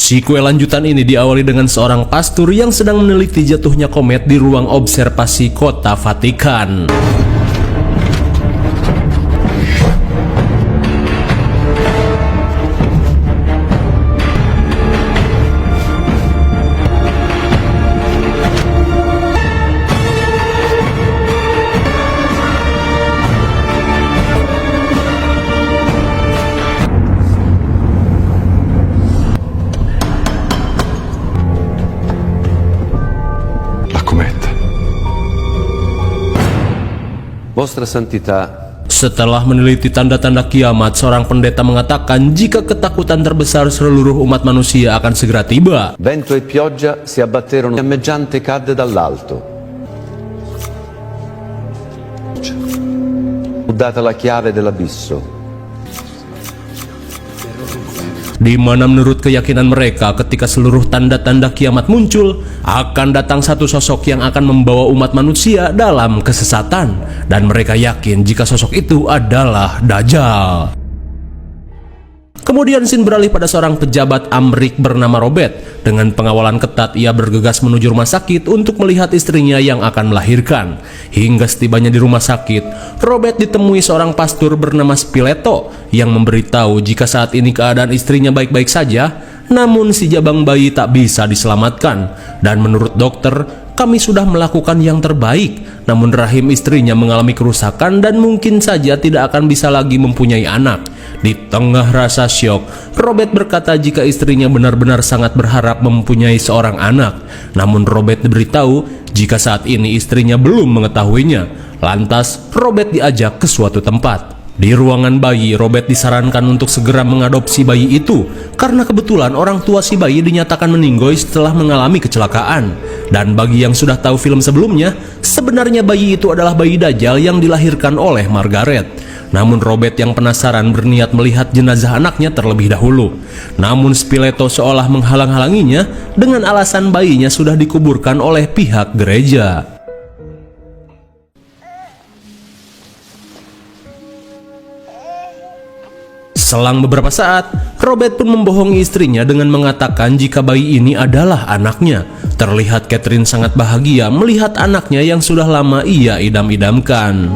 Sequel lanjutan ini diawali dengan seorang pastor yang sedang meneliti jatuhnya komet di ruang observasi kota Vatikan. Vostra Santità. Setelah meneliti tanda-tanda kiamat, seorang pendeta mengatakan jika ketakutan terbesar seluruh umat manusia akan segera tiba. Vento e pioggia si abbatterono, fiammeggiante cadde dall'alto. Fu data la chiave dell'abisso. Di mana menurut keyakinan mereka ketika seluruh tanda-tanda kiamat muncul, akan datang satu sosok yang akan membawa umat manusia dalam kesesatan, dan mereka yakin jika sosok itu adalah Dajjal. Kemudian scene beralih pada seorang pejabat Amrik bernama Robert. Dengan pengawalan ketat, ia bergegas menuju rumah sakit untuk melihat istrinya yang akan melahirkan. Hingga setibanya di rumah sakit, Robert ditemui seorang pastor bernama Spileto yang memberitahu jika saat ini keadaan istrinya baik-baik saja, namun si jabang bayi tak bisa diselamatkan. Dan menurut dokter, kami sudah melakukan yang terbaik, namun rahim istrinya mengalami kerusakan dan mungkin saja tidak akan bisa lagi mempunyai anak. Di tengah rasa syok, Robert berkata jika istrinya benar-benar sangat berharap mempunyai seorang anak. Namun Robert diberitahu jika saat ini istrinya belum mengetahuinya. Lantas Robert diajak ke suatu tempat. Di ruangan bayi, Robert disarankan untuk segera mengadopsi bayi itu karena kebetulan orang tua si bayi dinyatakan meninggoy setelah mengalami kecelakaan. Dan bagi yang sudah tahu film sebelumnya, sebenarnya bayi itu adalah bayi Dajjal yang dilahirkan oleh Margaret. Namun Robert yang penasaran berniat melihat jenazah anaknya terlebih dahulu. Namun Spileto seolah menghalang-halanginya dengan alasan bayinya sudah dikuburkan oleh pihak gereja. Selang beberapa saat, Robert pun membohongi istrinya dengan mengatakan jika bayi ini adalah anaknya. Terlihat Catherine sangat bahagia melihat anaknya yang sudah lama ia idam-idamkan.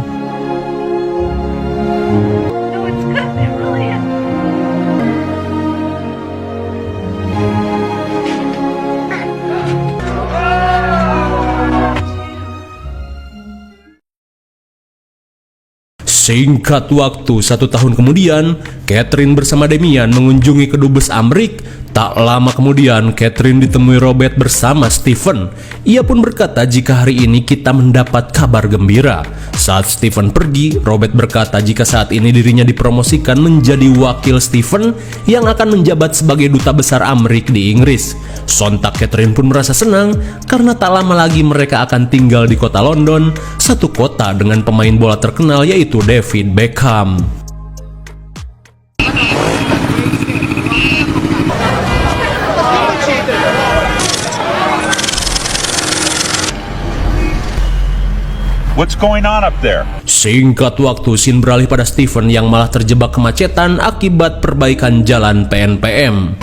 Singkat waktu, 1 tahun kemudian, Catherine bersama Demian mengunjungi kedubes Amrik. Tak lama kemudian, Catherine ditemui Robert bersama Stephen. Ia pun berkata jika hari ini kita mendapat kabar gembira. Saat Stephen pergi, Robert berkata jika saat ini dirinya dipromosikan menjadi wakil Stephen yang akan menjabat sebagai duta besar Amrik di Inggris. Sontak Catherine pun merasa senang karena tak lama lagi mereka akan tinggal di kota London, satu kota dengan pemain bola terkenal yaitu David Beckham. What's going on up there? Singkat waktu, scene beralih pada Stephen yang malah terjebak kemacetan akibat perbaikan jalan PNPM.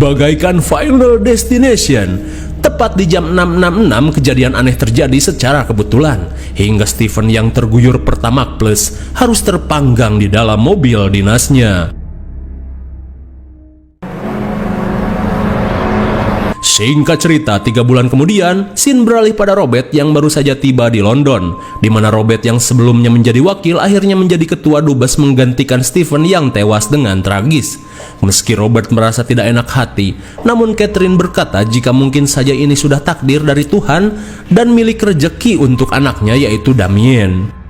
Bagaikan Final Destination, tepat di jam 6.66 kejadian aneh terjadi secara kebetulan, hingga Stephen yang terguyur Pertamax Plus harus terpanggang di dalam mobil dinasnya. Singkat cerita, 3 bulan kemudian, scene beralih pada Robert yang baru saja tiba di London, di mana Robert yang sebelumnya menjadi wakil akhirnya menjadi ketua dubes menggantikan Stephen yang tewas dengan tragis. Meski Robert merasa tidak enak hati, namun Catherine berkata jika mungkin saja ini sudah takdir dari Tuhan dan milik rezeki untuk anaknya yaitu Damien.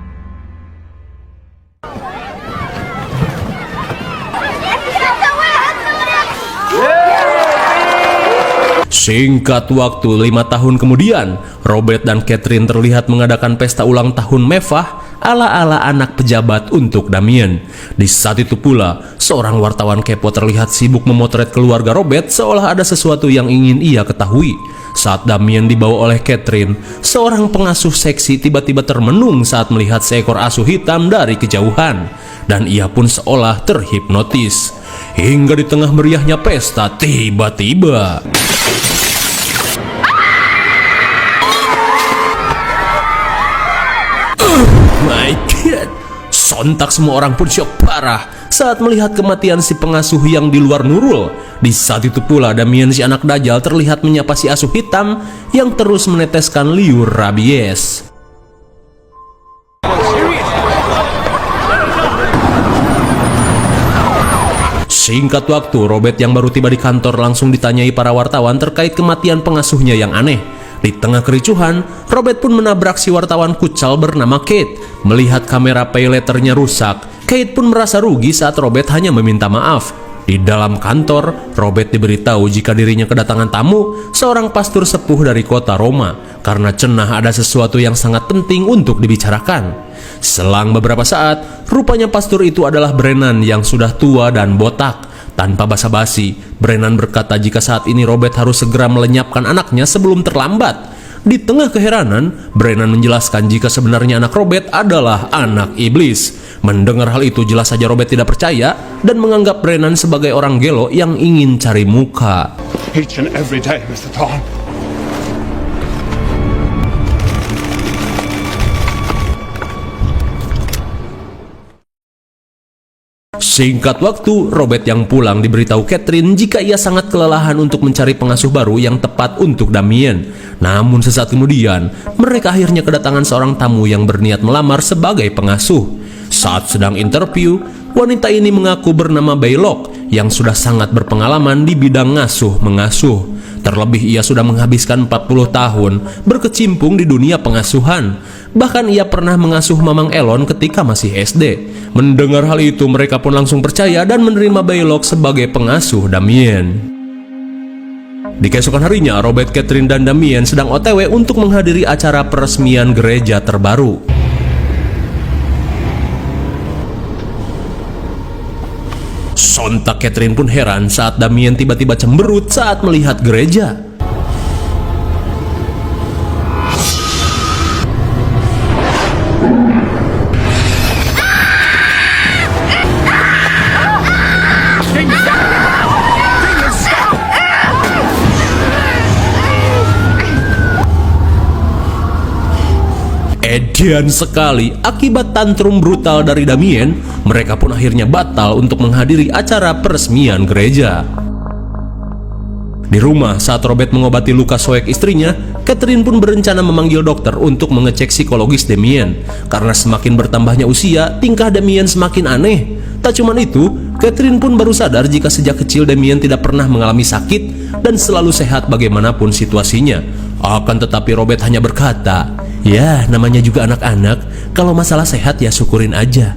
Singkat waktu 5 tahun kemudian, Robert dan Catherine terlihat mengadakan pesta ulang tahun mewah ala-ala anak pejabat untuk Damien. Di saat itu pula, seorang wartawan kepo terlihat sibuk memotret keluarga Robert seolah ada sesuatu yang ingin ia ketahui. Saat Damien dibawa oleh Catherine, seorang pengasuh seksi tiba-tiba termenung saat melihat seekor asuh hitam dari kejauhan. Dan ia pun seolah terhipnotis. Hingga di tengah meriahnya pesta, tiba-tiba my God! Sontak semua orang pun syok parah saat melihat kematian si pengasuh yang di luar Nurul. Di saat itu pula Damien si anak dajjal terlihat menyapa si asuh hitam yang terus meneteskan liur rabies. Singkat waktu, Robert yang baru tiba di kantor langsung ditanyai para wartawan terkait kematian pengasuhnya yang aneh. Di tengah kericuhan, Robert pun menabrak si wartawan kucal bernama Kate. Melihat kamera payletternya rusak, Kate pun merasa rugi saat Robert hanya meminta maaf. Di dalam kantor, Robert diberitahu jika dirinya kedatangan tamu, seorang pastor sepuh dari kota Roma, karena cenah ada sesuatu yang sangat penting untuk dibicarakan. Selang beberapa saat, rupanya pastor itu adalah Brennan yang sudah tua dan botak. Tanpa basa-basi, Brennan berkata jika saat ini Robert harus segera melenyapkan anaknya sebelum terlambat. Di tengah keheranan, Brennan menjelaskan jika sebenarnya anak Robert adalah anak iblis. Mendengar hal itu, jelas saja Robert tidak percaya dan menganggap Brennan sebagai orang gelo yang ingin cari muka. Each and every day, Mr. Thorne. Singkat waktu, Robert yang pulang diberitahu Catherine jika ia sangat kelelahan untuk mencari pengasuh baru yang tepat untuk Damien. Namun sesaat kemudian, mereka akhirnya kedatangan seorang tamu yang berniat melamar sebagai pengasuh. Saat sedang interview, wanita ini mengaku bernama Baylock yang sudah sangat berpengalaman di bidang ngasuh-mengasuh. Terlebih ia sudah menghabiskan 40 tahun berkecimpung di dunia pengasuhan. Bahkan ia pernah mengasuh Mamang Elon ketika masih SD. Mendengar hal itu, mereka pun langsung percaya dan menerima Baylock sebagai pengasuh Damien. Di keesokan harinya, Robert, Catherine, dan Damien sedang OTW untuk menghadiri acara peresmian gereja terbaru. Sontak Catherine pun heran saat Damien tiba-tiba cemberut saat melihat gereja. Edian sekali, akibat tantrum brutal dari Damien, mereka pun akhirnya batal untuk menghadiri acara peresmian gereja. Di rumah, saat Robert mengobati luka soek istrinya, Catherine pun berencana memanggil dokter untuk mengecek psikologis Damien. Karena semakin bertambahnya usia, tingkah Damien semakin aneh. Tak cuma itu, Catherine pun baru sadar jika sejak kecil Damien tidak pernah mengalami sakit dan selalu sehat bagaimanapun situasinya. Akan tetapi Robert hanya berkata, "Ya, namanya juga anak-anak, kalau masalah sehat ya syukurin aja."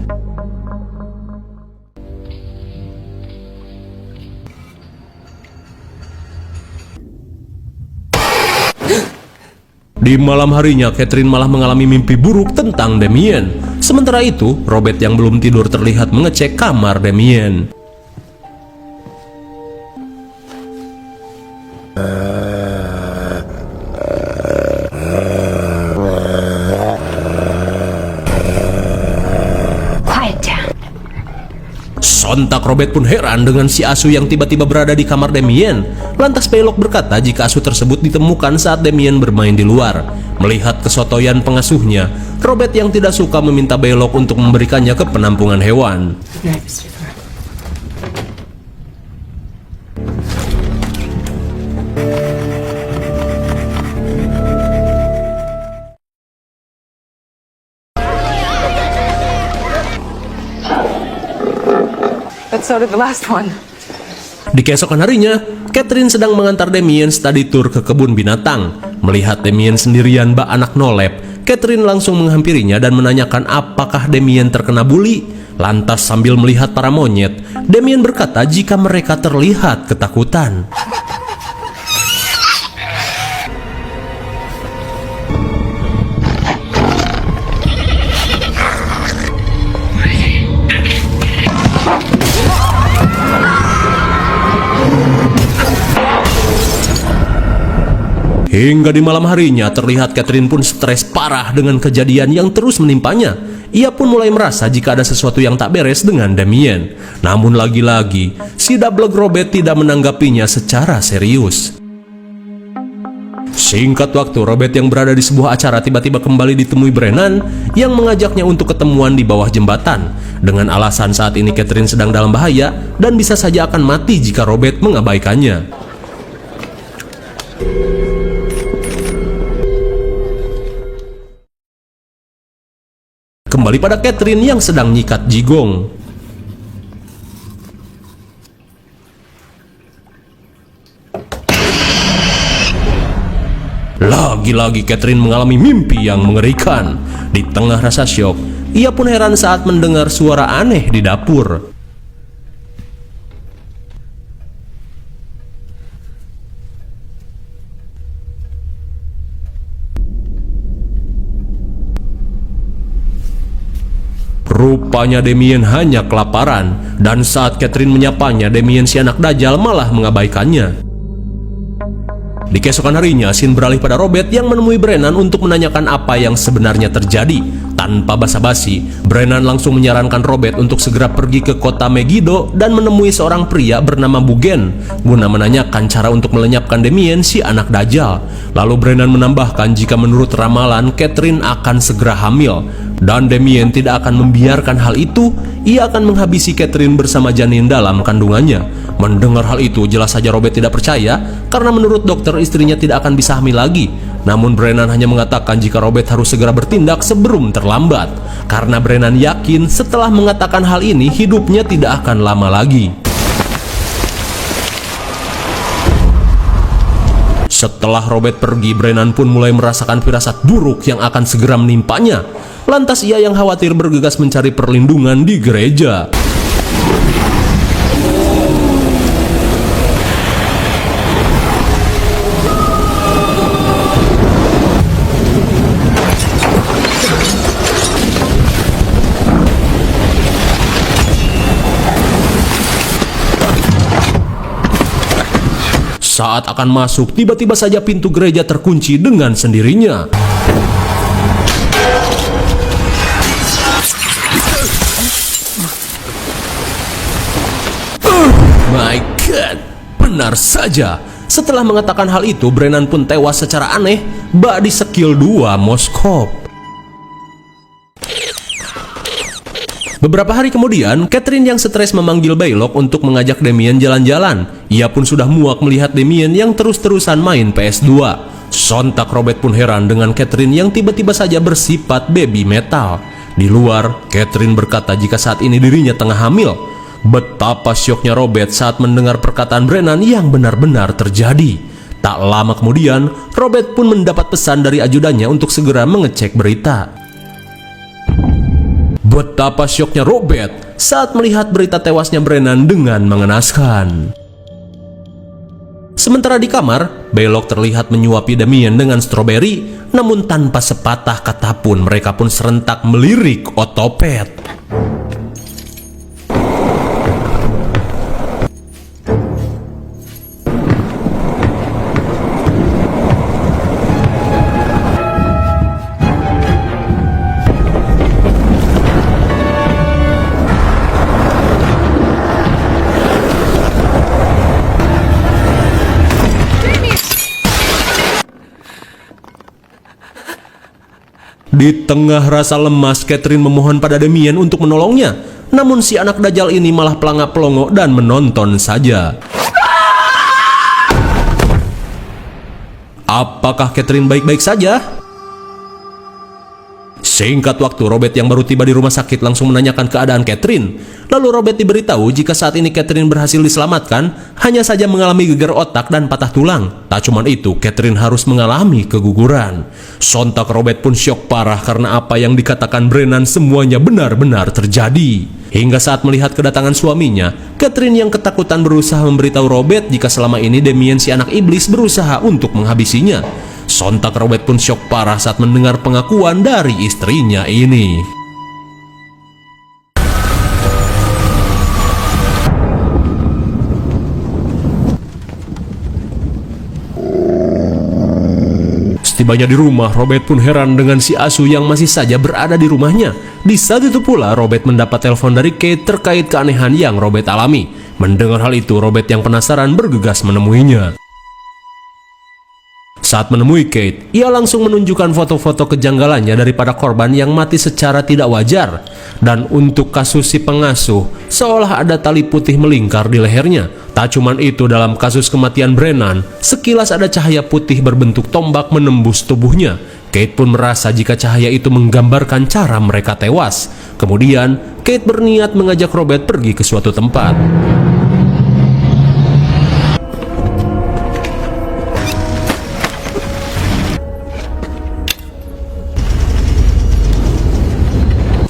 Di malam harinya, Catherine malah mengalami mimpi buruk tentang Damien. Sementara itu, Robert yang belum tidur terlihat mengecek kamar Damien. Sontak Robert pun heran dengan si asuh yang tiba-tiba berada di kamar Damien. Lantas Baylock berkata jika asuh tersebut ditemukan saat Damien bermain di luar. Melihat kesotoyan pengasuhnya, Robert yang tidak suka meminta Baylock untuk memberikannya ke penampungan hewan. So did the last one. Di keesokan harinya, Catherine sedang mengantar Damien study tour ke kebun binatang. Melihat Damien sendirian bak anak nolep, Catherine langsung menghampirinya dan menanyakan apakah Damien terkena bully. Lantas sambil melihat para monyet, Damien berkata jika mereka terlihat ketakutan. Hingga di malam harinya terlihat Catherine pun stres parah dengan kejadian yang terus menimpanya. Ia pun mulai merasa jika ada sesuatu yang tak beres dengan Damien. Namun lagi-lagi, si Double Robert tidak menanggapinya secara serius. Singkat waktu, Robert yang berada di sebuah acara tiba-tiba kembali ditemui Brennan yang mengajaknya untuk ketemuan di bawah jembatan dengan alasan saat ini Catherine sedang dalam bahaya dan bisa saja akan mati jika Robert mengabaikannya. Kembali pada Catherine yang sedang nyikat jigong. Lagi-lagi Catherine mengalami mimpi yang mengerikan. Di tengah rasa syok, ia pun heran saat mendengar suara aneh di dapur. Rupanya Damien hanya kelaparan, dan saat Catherine menyapanya, Damien si anak dajal malah mengabaikannya. Di keesokan harinya, scene beralih pada Robert yang menemui Brennan untuk menanyakan apa yang sebenarnya terjadi. Tanpa basa-basi, Brennan langsung menyarankan Robert untuk segera pergi ke kota Megiddo dan menemui seorang pria bernama Bugen guna menanyakan cara untuk melenyapkan Damien si anak dajal. Lalu Brennan menambahkan jika menurut ramalan Catherine akan segera hamil dan Damien tidak akan membiarkan hal itu. Ia akan menghabisi Catherine bersama janin dalam kandungannya. Mendengar hal itu, jelas saja Robert tidak percaya karena menurut dokter istrinya tidak akan bisa hamil lagi. Namun Brennan hanya mengatakan jika Robert harus segera bertindak sebelum terlambat, karena Brennan yakin setelah mengatakan hal ini hidupnya tidak akan lama lagi. Setelah Robert pergi, Brennan pun mulai merasakan firasat buruk yang akan segera menimpanya. Lantas ia yang khawatir bergegas mencari perlindungan di gereja. Saat akan masuk, tiba-tiba saja pintu gereja terkunci dengan sendirinya. My God, benar saja. Setelah mengatakan hal itu, Brennan pun tewas secara aneh bak di skill 2 Moskop. Beberapa hari kemudian, Catherine yang stres memanggil Baylock untuk mengajak Damien jalan-jalan. Ia pun sudah muak melihat Damien yang terus-terusan main PS2. Sontak Robert pun heran dengan Catherine yang tiba-tiba saja bersifat baby metal. Di luar, Catherine berkata jika saat ini dirinya tengah hamil. Betapa syoknya Robert saat mendengar perkataan Brennan yang benar-benar terjadi. Tak lama kemudian, Robert pun mendapat pesan dari ajudannya untuk segera mengecek berita. Betapa syoknya Robert saat melihat berita tewasnya Brennan dengan mengenaskan. Sementara di kamar, Baylock terlihat menyuapi Damien dengan stroberi, namun tanpa sepatah kata pun mereka pun serentak melirik otopet. Di tengah rasa lemas, Catherine memohon pada Damien untuk menolongnya. Namun si anak dajal ini malah pelangak-pelongo dan menonton saja. Apakah Catherine baik-baik saja? Singkat waktu, Robert yang baru tiba di rumah sakit langsung menanyakan keadaan Catherine. Lalu Robert diberitahu jika saat ini Catherine berhasil diselamatkan, hanya saja mengalami gegar otak dan patah tulang. Tak cuma itu, Catherine harus mengalami keguguran. Sontak Robert pun syok parah karena apa yang dikatakan Brennan semuanya benar-benar terjadi. Hingga saat melihat kedatangan suaminya, Catherine yang ketakutan berusaha memberitahu Robert jika selama ini Damien si anak iblis berusaha untuk menghabisinya. Sontak Robert pun syok parah saat mendengar pengakuan dari istrinya ini. Setibanya di rumah, Robert pun heran dengan si asuh yang masih saja berada di rumahnya. Di saat itu pula, Robert mendapat telepon dari Kate terkait keanehan yang Robert alami. Mendengar hal itu, Robert yang penasaran bergegas menemuinya. Saat menemui Kate, ia langsung menunjukkan foto-foto kejanggalannya daripada korban yang mati secara tidak wajar. Dan untuk kasus si pengasuh, seolah ada tali putih melingkar di lehernya. Tak cuman itu, dalam kasus kematian Brennan, sekilas ada cahaya putih berbentuk tombak menembus tubuhnya. Kate pun merasa jika cahaya itu menggambarkan cara mereka tewas. Kemudian, Kate berniat mengajak Robert pergi ke suatu tempat.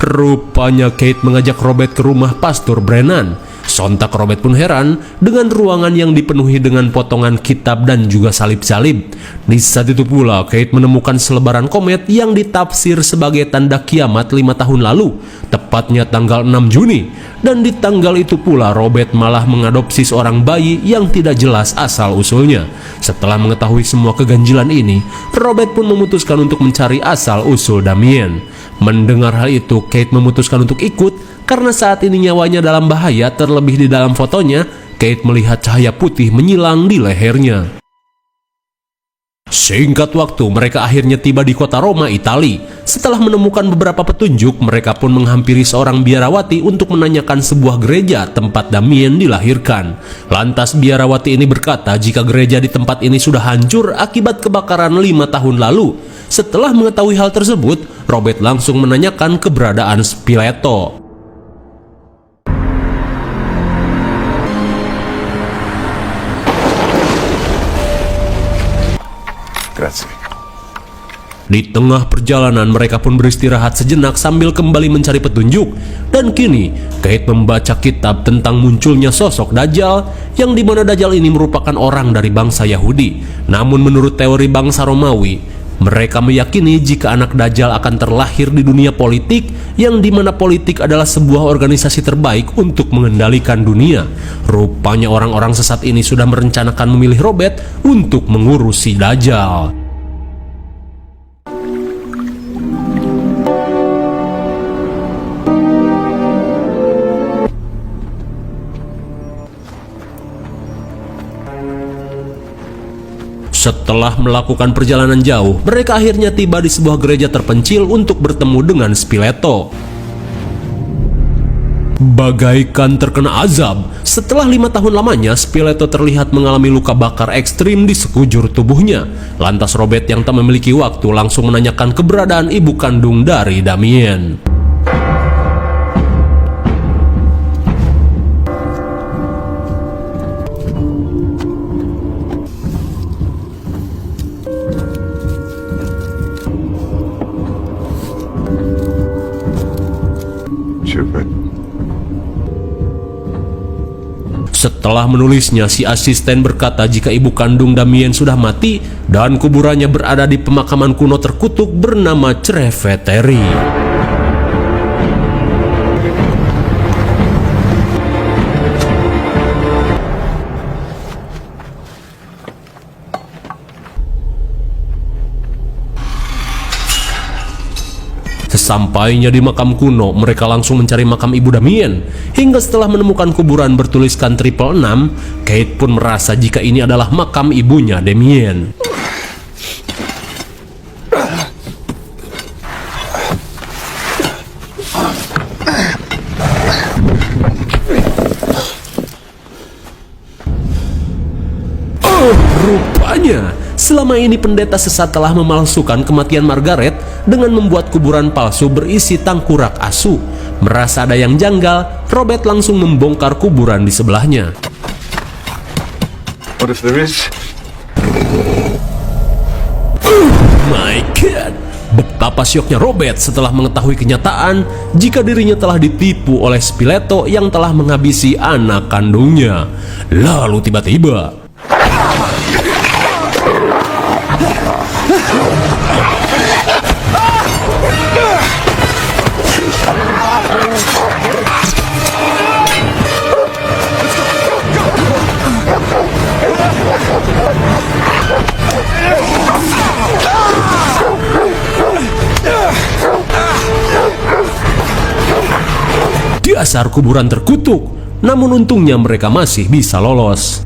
Rupanya Kate mengajak Robert ke rumah Pastor Brennan. Sontak Robert pun heran dengan ruangan yang dipenuhi dengan potongan kitab dan juga salib-salib. Di saat itu pula Kate menemukan selebaran komet yang ditafsir sebagai tanda kiamat 5 tahun lalu, tepatnya tanggal 6 Juni. Dan di tanggal itu pula Robert malah mengadopsi seorang bayi yang tidak jelas asal-usulnya. Setelah mengetahui semua keganjilan ini, Robert pun memutuskan untuk mencari asal-usul Damien. Mendengar hal itu, Kate memutuskan untuk ikut karena saat ini nyawanya dalam bahaya. Terlebih di dalam fotonya, Kate melihat cahaya putih menyilang di lehernya. Singkat waktu, mereka akhirnya tiba di kota Roma, Italia. Setelah menemukan beberapa petunjuk, mereka pun menghampiri seorang biarawati untuk menanyakan sebuah gereja tempat Damien dilahirkan. Lantas biarawati ini berkata jika gereja di tempat ini sudah hancur akibat kebakaran 5 tahun lalu. Setelah mengetahui hal tersebut, Robert langsung menanyakan keberadaan Spileto. Grazie. Di tengah perjalanan, mereka pun beristirahat sejenak sambil kembali mencari petunjuk. Dan kini, Kate membaca kitab tentang munculnya sosok Dajjal, yang dimana Dajjal ini merupakan orang dari bangsa Yahudi. Namun menurut teori bangsa Romawi, mereka meyakini jika anak Dajjal akan terlahir di dunia politik, yang dimana politik adalah sebuah organisasi terbaik untuk mengendalikan dunia. Rupanya orang-orang sesat ini sudah merencanakan memilih Robert untuk mengurusi Dajjal. Setelah melakukan perjalanan jauh, mereka akhirnya tiba di sebuah gereja terpencil untuk bertemu dengan Spileto. Bagaikan terkena azab, setelah 5 tahun lamanya, Spileto terlihat mengalami luka bakar ekstrim di sekujur tubuhnya. Lantas Robert yang tak memiliki waktu langsung menanyakan keberadaan ibu kandung dari Damien. Setelah menulisnya, si asisten berkata jika ibu kandung Damien sudah mati dan kuburannya berada di pemakaman kuno terkutuk bernama Cereveteri. Sesampainya di makam kuno, mereka langsung mencari makam ibu Damien. Hingga setelah menemukan kuburan bertuliskan 666, Kate pun merasa jika ini adalah makam ibunya Damien. Rupanya, selama ini pendeta sesat telah memalsukan kematian Margaret dengan membuat kuburan palsu berisi tangkurak asu. Merasa ada yang janggal, Robert langsung membongkar kuburan di sebelahnya. What if there is? My God! Betapa syoknya Robert setelah mengetahui kenyataan jika dirinya telah ditipu oleh Spileto yang telah menghabisi anak kandungnya. Lalu tiba-tiba dasar kuburan terkutuk. Namun untungnya mereka masih bisa lolos.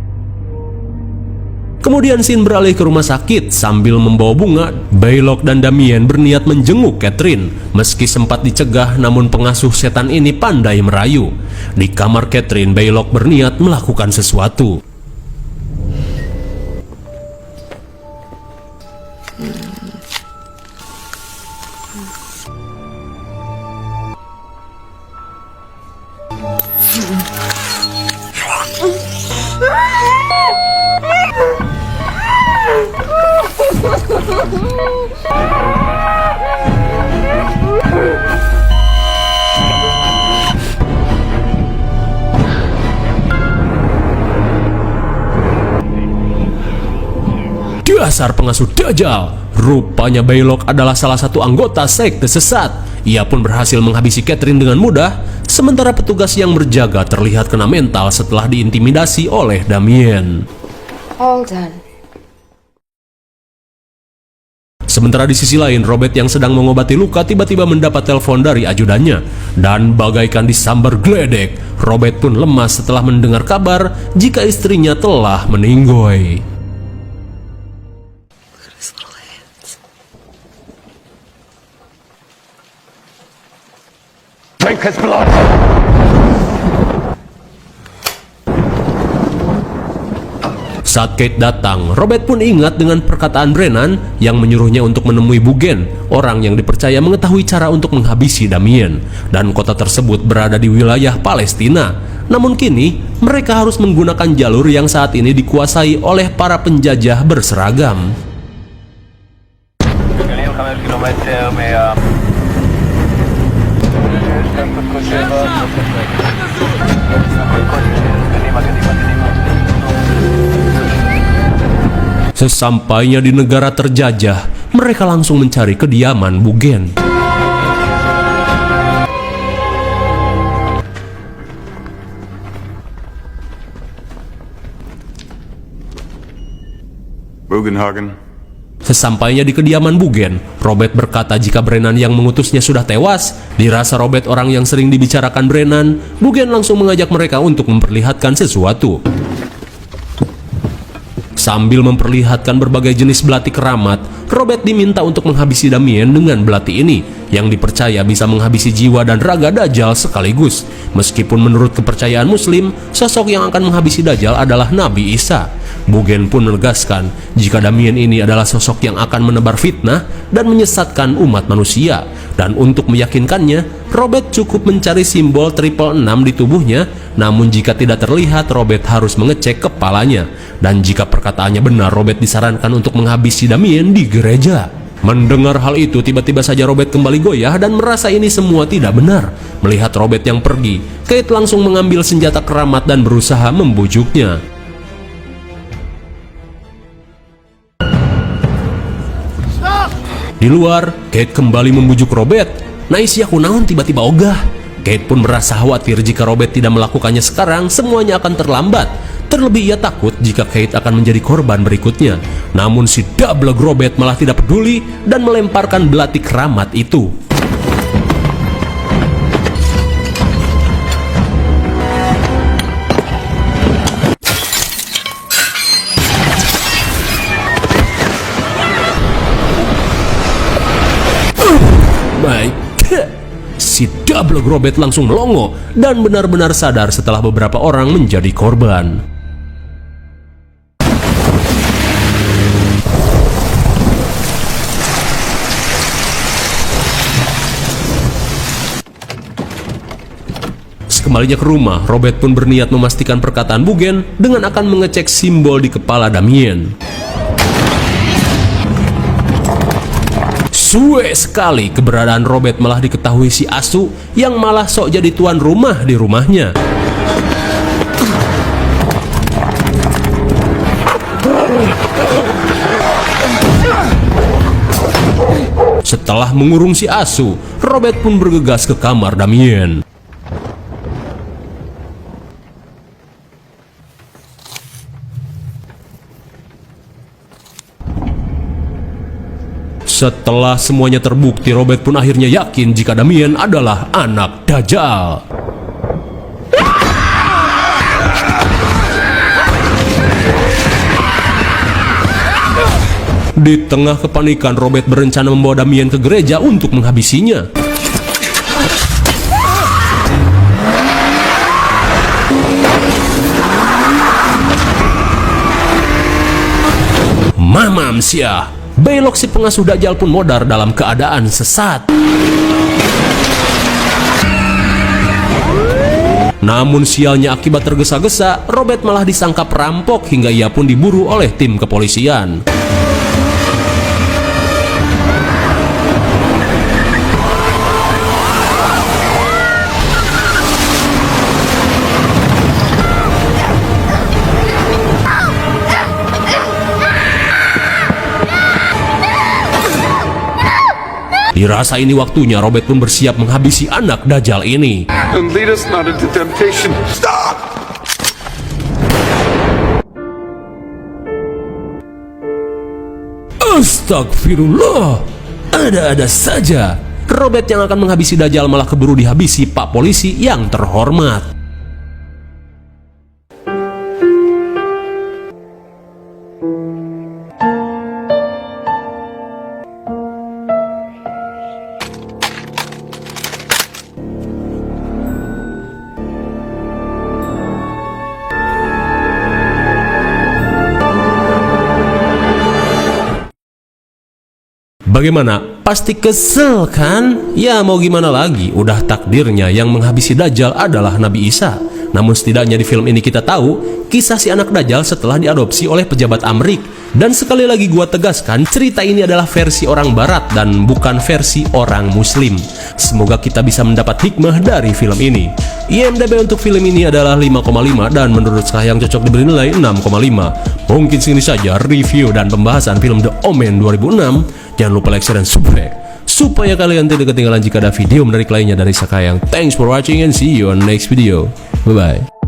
Kemudian scene beralih ke rumah sakit. Sambil membawa bunga, Baylock dan Damien berniat menjenguk Catherine. Meski sempat dicegah, namun pengasuh setan ini pandai merayu. Di kamar Catherine, Baylock berniat melakukan sesuatu. Dasar pengasuh Dajjal. Rupanya Baylock adalah salah satu anggota sekte sesat. Ia pun berhasil menghabisi Catherine dengan mudah, sementara petugas yang berjaga terlihat kena mental setelah diintimidasi oleh Damien. All done. Sementara di sisi lain, Robert yang sedang mengobati luka tiba-tiba mendapat telepon dari ajudannya. Dan bagaikan disambar geledek, Robert pun lemas setelah mendengar kabar jika istrinya telah meninggoy. Drink his blood! Saat Kate datang, Robert pun ingat dengan perkataan Brennan yang menyuruhnya untuk menemui Bugen, orang yang dipercaya mengetahui cara untuk menghabisi Damien. Dan kota tersebut berada di wilayah Palestina. Namun kini, mereka harus menggunakan jalur yang saat ini dikuasai oleh para penjajah berseragam. Sesampainya di negara terjajah, mereka langsung mencari kediaman Bugen. Bugenhagen. Sesampainya di kediaman Bugen, Robert berkata jika Brennan yang mengutusnya sudah tewas. Dirasa Robert orang yang sering dibicarakan Brennan, Bugen langsung mengajak mereka untuk memperlihatkan sesuatu. Sambil memperlihatkan berbagai jenis belati keramat, Robert diminta untuk menghabisi Damien dengan belati ini, yang dipercaya bisa menghabisi jiwa dan raga Dajjal sekaligus. Meskipun menurut kepercayaan Muslim, sosok yang akan menghabisi Dajjal adalah Nabi Isa. Bugen pun menegaskan jika Damien ini adalah sosok yang akan menebar fitnah dan menyesatkan umat manusia. Dan untuk meyakinkannya, Robert cukup mencari simbol 666 di tubuhnya. Namun jika tidak terlihat, Robert harus mengecek kepalanya. Dan jika perkataannya benar, Robert disarankan untuk menghabisi Damien di gereja. Mendengar hal itu, tiba-tiba saja Robert kembali goyah dan merasa ini semua tidak benar. Melihat Robert yang pergi, Kate langsung mengambil senjata keramat dan berusaha membujuknya. Di luar, Kate kembali membujuk Robert. "Naisi aku naon tiba-tiba ogah." Kate pun merasa khawatir jika Robert tidak melakukannya sekarang, semuanya akan terlambat. Terlebih ia takut jika Kate akan menjadi korban berikutnya. Namun si dablek Robert malah tidak peduli dan melemparkan belati keramat itu. Baik, si dablek Robert langsung melongo dan benar-benar sadar setelah beberapa orang menjadi korban. Sekembalinya ke rumah, Robert pun berniat memastikan perkataan Bugen dengan akan mengecek simbol di kepala Damien. Suwe sekali keberadaan Robert malah diketahui si Asu yang malah sok jadi tuan rumah di rumahnya. Setelah mengurung si Asu, Robert pun bergegas ke kamar Damien. Setelah semuanya terbukti, Robert pun akhirnya yakin jika Damien adalah anak Dajjal. Di tengah kepanikan, Robert berencana membawa Damien ke gereja untuk menghabisinya. Mamam sia, belok si pengasuh Dajjal pun modar dalam keadaan sesat. Namun sialnya, akibat tergesa-gesa, Robert malah disangka perampok hingga ia pun diburu oleh tim kepolisian. Dirasa ini waktunya, Robert pun bersiap menghabisi anak Dajjal ini. And lead us not into temptation. Stop! Astagfirullah, ada-ada saja. Robert yang akan menghabisi Dajjal malah keburu dihabisi Pak Polisi yang terhormat. Bagaimana? Pasti kesel kan? Ya mau gimana lagi, udah takdirnya yang menghabisi Dajjal adalah Nabi Isa. Namun setidaknya di film ini kita tahu kisah si anak Dajjal setelah diadopsi oleh pejabat Amrik. Dan sekali lagi gua tegaskan, cerita ini adalah versi orang barat dan bukan versi orang muslim. Semoga kita bisa mendapat hikmah dari film ini. IMDb untuk film ini adalah 5,5 dan menurut saya yang cocok diberi nilai 6,5. Mungkin segini saja review dan pembahasan film The Omen 2006. Jangan lupa like, share, dan subscribe supaya kalian tidak ketinggalan jika ada video menarik lainnya dari Sakayang. Thanks for watching and see you on next video. Bye-bye.